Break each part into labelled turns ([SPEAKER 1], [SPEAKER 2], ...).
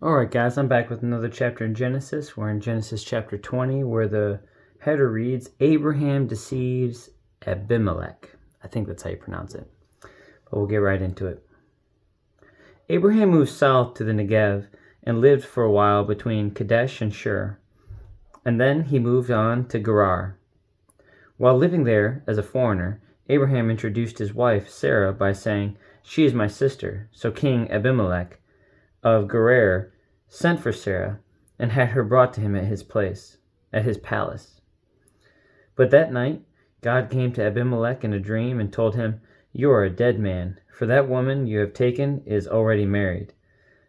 [SPEAKER 1] Alright guys, I'm back with another chapter in Genesis. We're in Genesis chapter 20 where the header reads, Abraham deceives Abimelech. I think that's how you pronounce it. But we'll get right into it. Abraham moved south to the Negev and lived for a while between Kadesh and Shur. And then he moved on to Gerar. While living there as a foreigner, Abraham introduced his wife Sarah by saying, "She is my sister." So King Abimelech of Gerar sent for Sarah and had her brought to him at his palace. But that night God came to Abimelech in a dream and told him, "You are a dead man, for that woman you have taken is already married."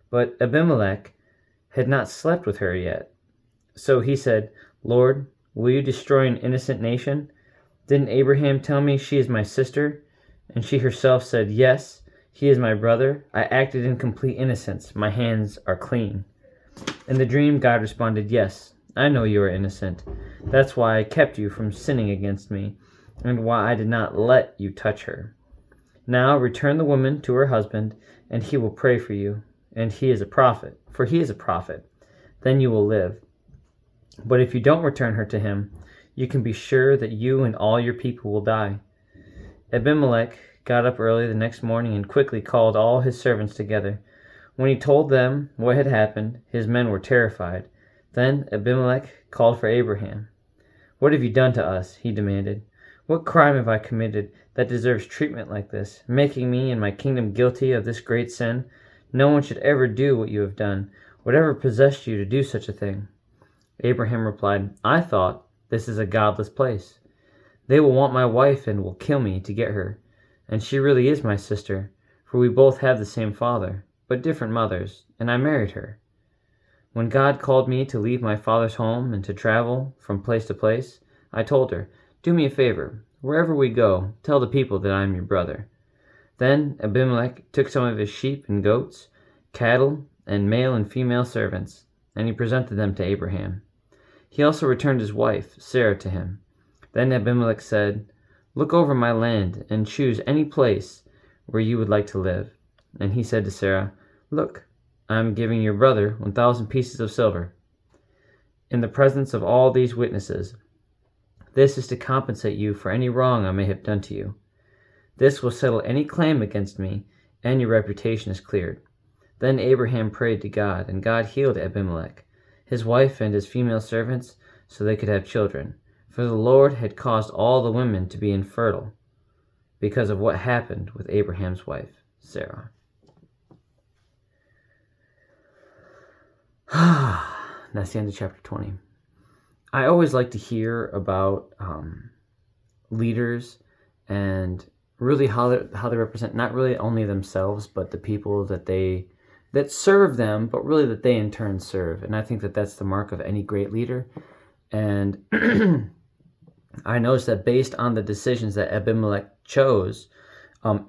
[SPEAKER 1] But Abimelech had not slept with her yet. So he said, "Lord, will you destroy an innocent nation? Didn't Abraham tell me she is my sister?" And she herself said, "Yes, he is my brother. I acted in complete innocence. My hands are clean." In the dream, God responded, "Yes, I know you are innocent. That's why I kept you from sinning against me, and why I did not let you touch her. Now return the woman to her husband, and he will pray for you, and he is a prophet, for he is a prophet. Then you will live. But if you don't return her to him, you can be sure that you and all your people will die." Abimelech got up early the next morning and quickly called all his servants together. When he told them what had happened, his men were terrified. Then Abimelech called for Abraham. "What have you done to us?" he demanded. "What crime have I committed that deserves treatment like this, making me and my kingdom guilty of this great sin? No one should ever do what you have done. Whatever possessed you to do such a thing?" Abraham replied, "I thought, this is a godless place. They will want my wife and will kill me to get her. And she really is my sister, for we both have the same father, but different mothers, and I married her. When God called me to leave my father's home and to travel from place to place, I told her, 'Do me a favor. Wherever we go, tell the people that I am your brother.' Then Abimelech took some of his sheep and goats, cattle, and male and female servants, and he presented them to Abraham. He also returned his wife, Sarah, to him. Then Abimelech said, 'Look over my land and choose any place where you would like to live.' And he said to Sarah, 'Look, I am giving your brother 1,000 pieces of silver in the presence of all these witnesses. This is to compensate you for any wrong I may have done to you. This will settle any claim against me, and your reputation is cleared.' Then Abraham prayed to God, and God healed Abimelech, his wife, and his female servants, so they could have children. For the Lord had caused all the women to be infertile because of what happened with Abraham's wife, Sarah." That's the end of chapter 20. I always like to hear about leaders and really how they represent not really only themselves, but the people that serve them, but really that they in turn serve. And I think that that's the mark of any great leader. And I noticed that based on the decisions that Abimelech chose,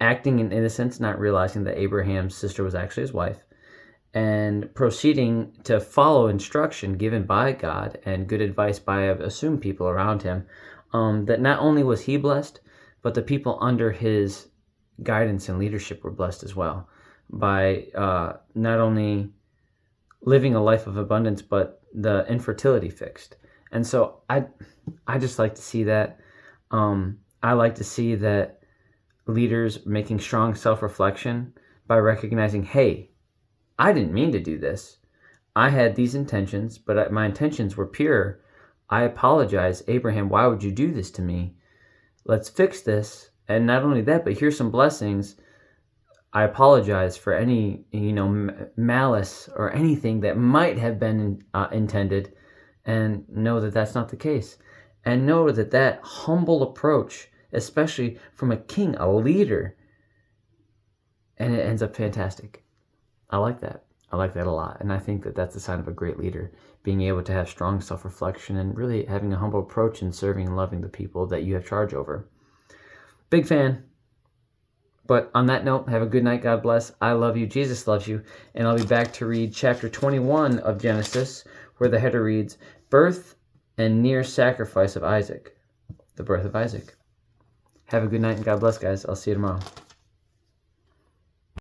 [SPEAKER 1] acting in innocence, not realizing that Abraham's sister was actually his wife, and proceeding to follow instruction given by God and good advice by, I assume, people around him, that not only was he blessed, but the people under his guidance and leadership were blessed as well by not only living a life of abundance, but the infertility fixed. And so I just like to see that. I like to see that leaders making strong self-reflection by recognizing, hey, I didn't mean to do this. I had these intentions, but my intentions were pure. I apologize. Abraham, why would you do this to me? Let's fix this. And not only that, but here's some blessings. I apologize for any, malice or anything that might have been intended, and know that that's not the case. And know that that humble approach, especially from a king, a leader, and it ends up fantastic. I like that. I like that a lot. And I think that that's a sign of a great leader, being able to have strong self-reflection and really having a humble approach in serving and loving the people that you have charge over. Big fan. But on that note, have a good night. God bless. I love you. Jesus loves you. And I'll be back to read chapter 21 of Genesis, where the header reads, Birth and Near Sacrifice of Isaac. The birth of Isaac. Have a good night and God bless, guys. I'll see you tomorrow.